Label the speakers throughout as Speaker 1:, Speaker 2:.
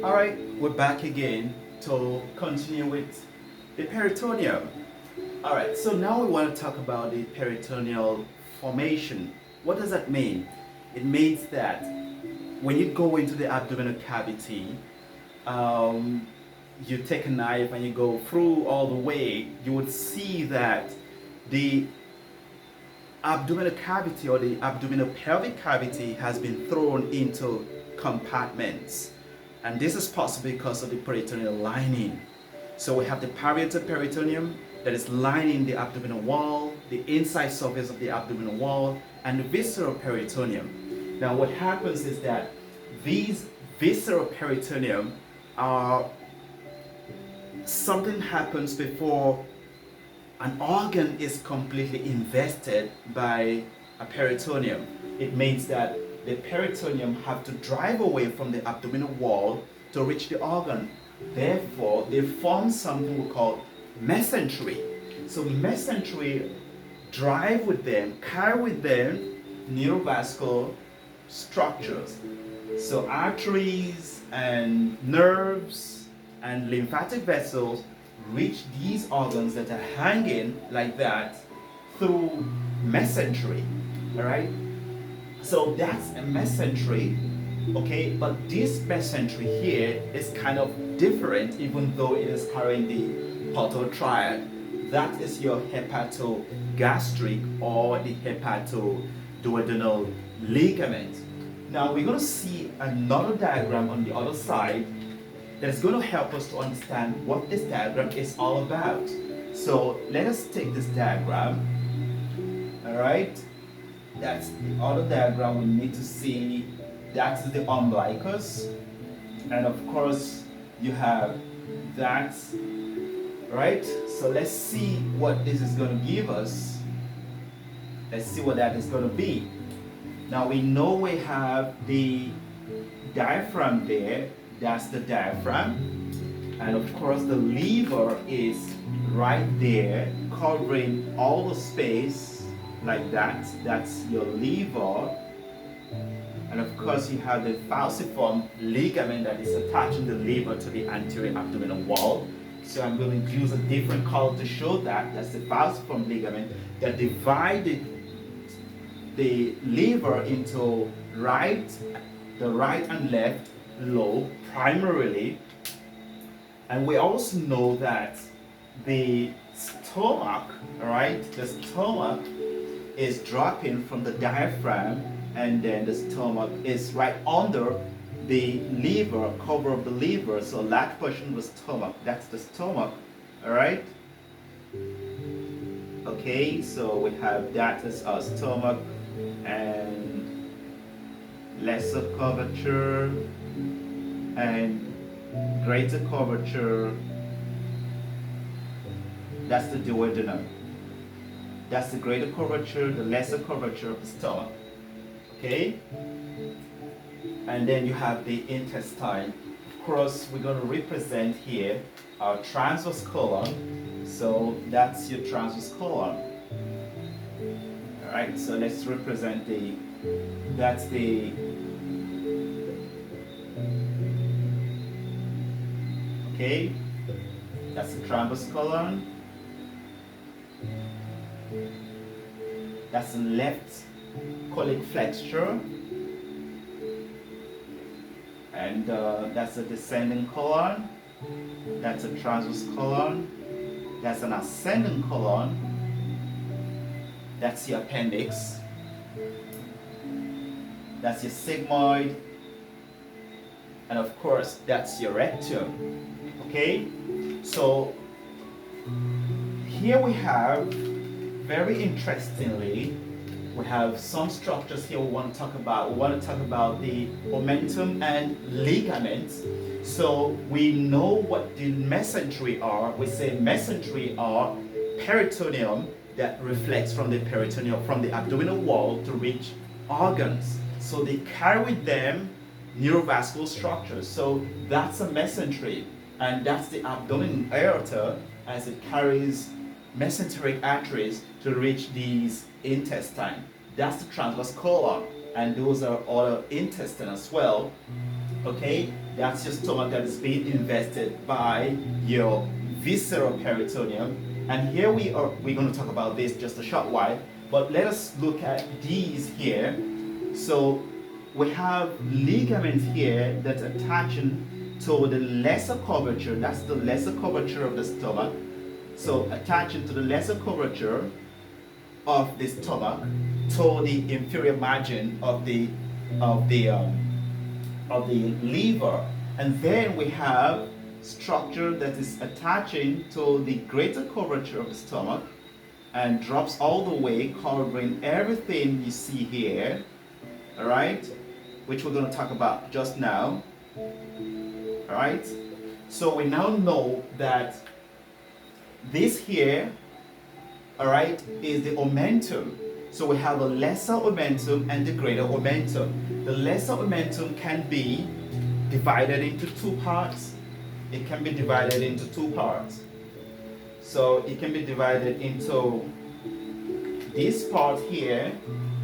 Speaker 1: Alright, we're back again to continue with the peritoneum. Alright, so now we want to talk about the peritoneal formation. What does that mean? It means that when you go into the abdominal cavity, you take a knife and you go through all the way, you would see that the abdominal cavity or the abdominal pelvic cavity has been thrown into compartments. And this is possible because of the peritoneal lining. So we have the parietal peritoneum that is lining the abdominal wall, the inside surface of the abdominal wall, and the visceral peritoneum. Now what happens is that these visceral peritoneum are something happens before an organ is completely invested by a peritoneum. It means that the peritoneum have to drive away from the abdominal wall to reach the organ. Therefore, they form something we call mesentery. So mesentery drive with them, carry with them neurovascular structures. So arteries and nerves and lymphatic vessels reach these organs that are hanging like that through mesentery. All right. So that's a mesentery, okay? But this mesentery here is kind of different, even though it is carrying the portal triad. That is your hepatogastric or the hepatoduodenal ligament. Now we're going to see another diagram on the other side that is going to help us to understand what this diagram is all about. So let us take this diagram, all right? That's the other diagram we need to see. That's the umbilicus. And of course, you have that, right? So let's see what this is going to give us. Let's see what that is going to be. Now we know we have the diaphragm there. That's the diaphragm. And of course, the liver is right there, covering all the space. Like that, that's your liver. And of course you have the falciform ligament that is attaching the liver to the anterior abdominal wall. So I'm going to use a different color to show that. That's the falciform ligament that divided the liver into the right and left lobe primarily. And we also know that the stomach, right, the stomach is dropping from the diaphragm, and then the stomach is right under the liver, cover of the liver. So that portion of the stomach, that's the stomach, all right? Okay, so we have that as our stomach, and lesser curvature and greater curvature. That's the duodenum. That's the greater curvature, the lesser curvature of the stomach. Okay? And then you have the intestine. Of course, we're going to represent here our transverse colon. So that's your transverse colon. Alright, so let's represent that's the okay, that's the transverse colon. That's the left colic flexure, and that's a descending colon. That's a transverse colon. That's an ascending colon. That's your appendix. That's your sigmoid, and of course that's your rectum. Okay, so here we have, very interestingly, we have some structures here we want to talk about. We want to talk about the omentum and ligaments. So we know what the mesentery are. We say mesentery are peritoneum that reflects from the peritoneum, from the abdominal wall to reach organs. So they carry with them neurovascular structures. So that's a mesentery, and that's the abdomen aorta as it carries mesenteric arteries to reach these intestine. That's the transverse colon. and those are all intestine as well. Okay, that's your stomach that is being invested by your visceral peritoneum. And here we're going to talk about this just a short while, but let us look at these here. So we have ligaments here that's attaching to the lesser curvature. That's the lesser curvature of the stomach. So attaching to the lesser curvature of the stomach to the inferior margin of the liver. And then we have structure that is attaching to the greater curvature of the stomach and drops all the way, covering everything you see here, all right, which we're going to talk about just now. All right, so we now know that this here, all right, is the omentum. So we have a lesser omentum and the greater omentum. The lesser omentum can be divided into two parts. It can be divided into two parts. So it can be divided into this part here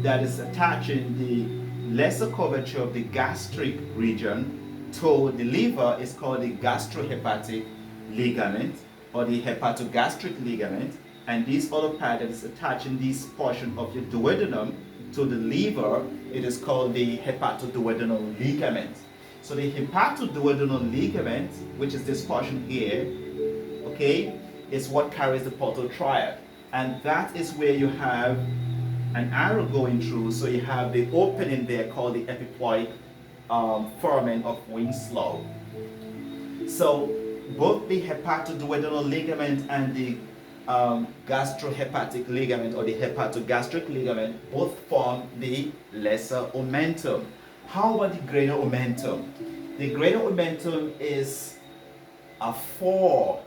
Speaker 1: that is attaching the lesser curvature of the gastric region to the liver is called the gastrohepatic ligament or the hepatogastric ligament. And this other part that is attaching this portion of your duodenum to the liver, it is called the hepatoduodenal ligament. So the hepatoduodenal ligament, which is this portion here, okay, is what carries the portal triad. And that is where you have an arrow going through. So you have the opening there called the epiploic foramen of Winslow. So both the hepatoduodenal ligament and the gastrohepatic ligament or the hepatogastric ligament both form the lesser omentum. How about the greater omentum? The greater omentum is a four-layer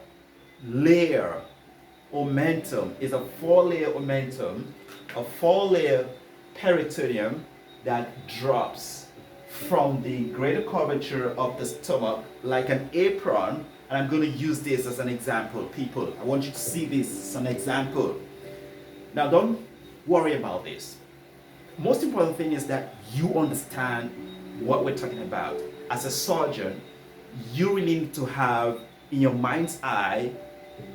Speaker 1: omentum. Is a four-layer omentum, a four-layer peritoneum that drops from the greater curvature of the stomach like an apron. And I'm going to use this as an example, people. I want you to see this as an example. Now, don't worry about this. Most important thing is that you understand what we're talking about. As a surgeon, you really need to have in your mind's eye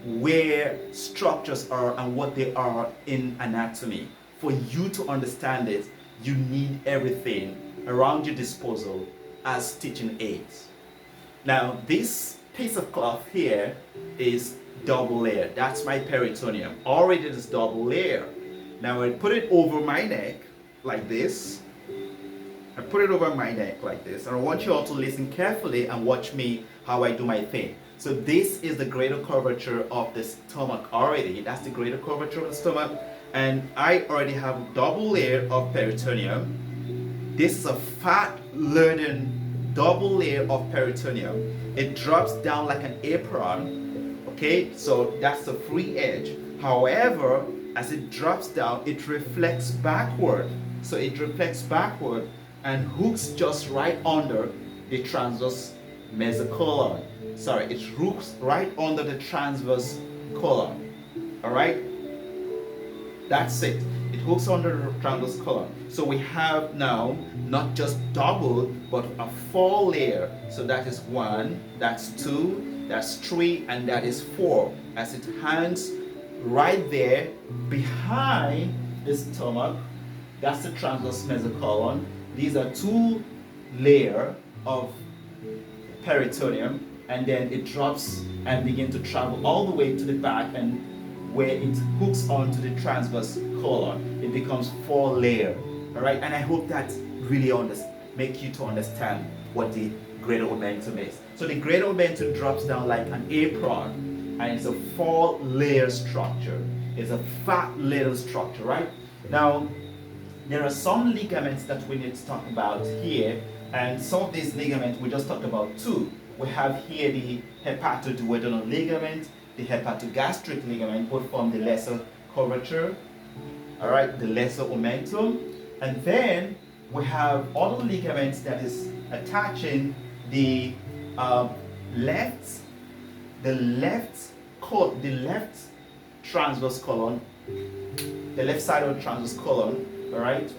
Speaker 1: where structures are and what they are in anatomy. For you to understand it, you need everything around your disposal as teaching aids. Now, this piece of cloth here is double layer. That's my peritoneum. Already it is double layer. Now I put it over my neck like this. I put it over my neck like this. And I want you all to listen carefully and watch me how I do my thing. So this is the greater curvature of the stomach already. That's the greater curvature of the stomach. And I already have a double layer of peritoneum. This is a fat-laden double layer of peritoneum. It drops down like an apron. Okay, so that's the free edge. However, as it drops down, it reflects backward. So it reflects backward and hooks just right under the transverse mesocolon. Sorry, it hooks right under the transverse colon. All right, that's it. It hooks under the transverse colon. So we have now not just double, but a four layer. So that is 1, that's 2, that's 3, and that is 4. As it hangs right there behind the stomach, that's the transverse mesocolon. These are 2 layers of peritoneum, and then it drops and begins to travel all the way to the back, and where it hooks onto the transverse colon, it becomes 4 layer. All right, and I hope that really make you to understand what the greater omentum is. So the greater omentum drops down like an apron, and it's a 4-layer structure. It's a fat little structure, right? Now, there are some ligaments that we need to talk about here, and some of these ligaments we just talked about 2. We have here the hepatoduodenal ligament, the hepatogastric ligament, both form the lesser curvature, all right, the lesser omentum. And then we have other ligaments that is attaching the left transverse colon, the left side of the transverse colon, all right,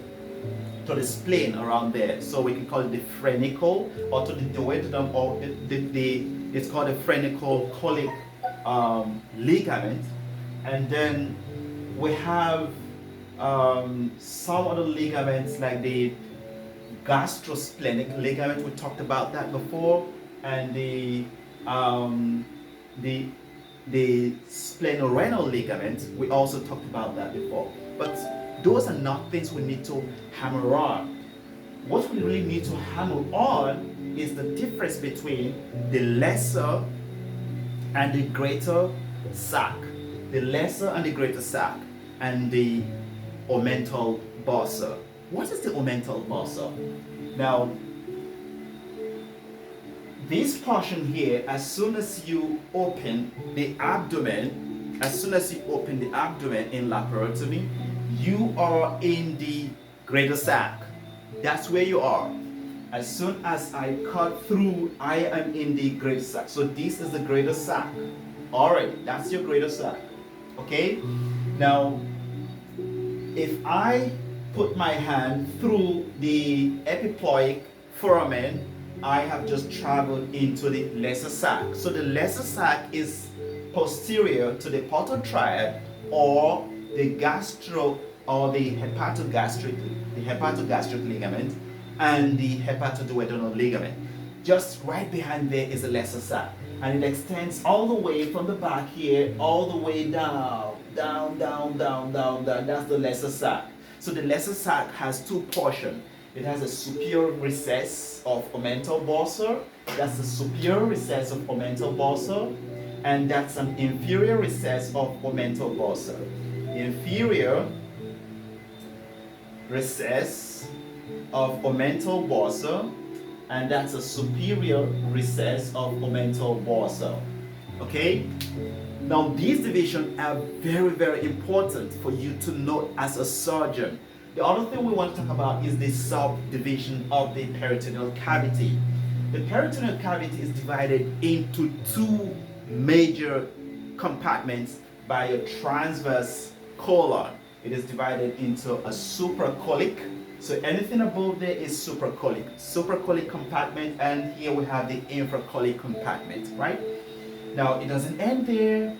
Speaker 1: to the spleen around there. So we can call it the phrenicle, or to the duodenum, or it's called the phrenicle colic ligament. And then we have some other ligaments like the gastrosplenic ligament. We talked about that before, and the splenorenal ligament. We also talked about that before. But those are not things we need to hammer on. What we really need to hammer on is the difference between the lesser and the greater sac. The lesser and the greater sac, and the omental bursa. What is the omental bursa? Now, this portion here, as soon as you open the abdomen, in laparotomy, you are in the greater sac. That's where you are. As soon as I cut through, I am in the greater sac. So this is the greater sac. Alright, that's your greater sac. Okay? Now, if I put my hand through the epiploic foramen, I have just traveled into the lesser sac. So the lesser sac is posterior to the portotriad, or the hepatogastric ligament and the hepatoduodenal ligament. Just right behind there is the lesser sac, and it extends all the way from the back here, all the way down. That's the lesser sac. So the lesser sac has two portions. It has a superior recess of omental bursa. That's the superior recess of omental bursa, and that's an inferior recess of omental bursa. Inferior recess of omental bursa, and that's a superior recess of omental bursa. Okay? Now, these divisions are very, very important for you to know as a surgeon. The other thing we want to talk about is the subdivision of the peritoneal cavity. The peritoneal cavity is divided into two major compartments by a transverse colon. It is divided into a supracolic. So anything above there is supracolic compartment, and here we have the infracolic compartment, right? Now, it doesn't end there.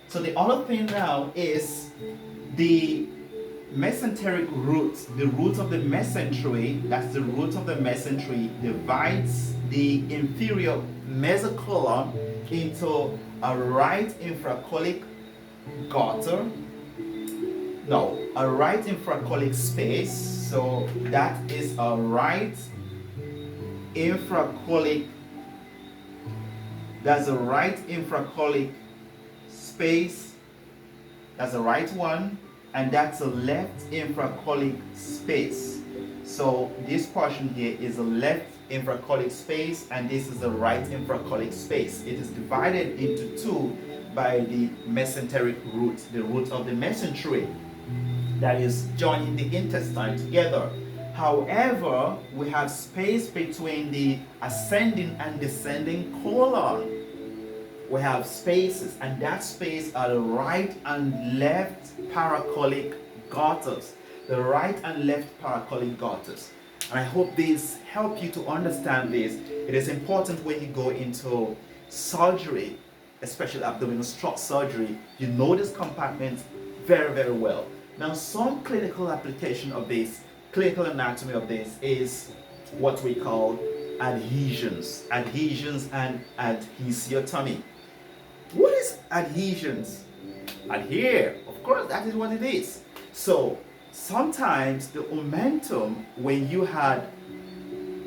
Speaker 1: So the other thing now is the mesenteric root. The root of the mesentery, that's the root of the mesentery, divides the inferior mesocolon into a right infracolic gutter. No, a right infracolic space. So that is a right infracolic. That's a right infracolic space. That's the right one, and that's a left infracolic space. So this portion here is a left infracolic space, and this is the right infracolic space. It is divided into two by the mesenteric root, the root of the mesentery that is joining the intestine together. However, we have space between the ascending and descending colon. We have spaces, and that space are the right and left paracolic gutters. The right and left paracolic gutters. And I hope these help you to understand this. It is important when you go into surgery, especially abdominal stroke surgery, you know this compartment very, very well. Now, some clinical application of this, clinical anatomy of this, is what we call adhesions and adhesiotomy. What is adhesions? Adhere, of course, that is what it is. So sometimes the omentum, when you had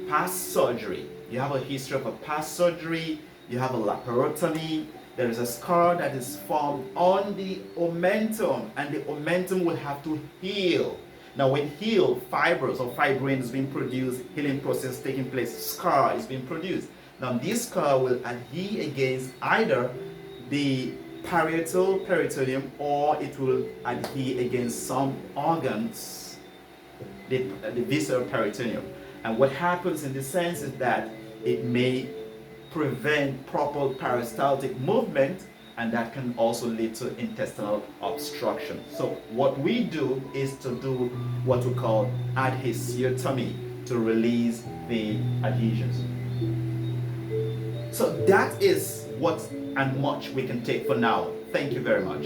Speaker 1: past surgery, you have a history of a past surgery, you have a laparotomy, there is a scar that is formed on the omentum, and the omentum will have to heal. Now, when heal, fibers or fibrin is being produced, healing process taking place, scar is being produced. Now, this scar will adhere against either the parietal peritoneum, or it will adhere against some organs, the visceral peritoneum. And what happens in this sense is that it may prevent proper peristaltic movement, and that can also lead to intestinal obstruction. So what we do is to do what we call adhesiotomy to release the adhesions. So that is what and much we can take for now. Thank you very much.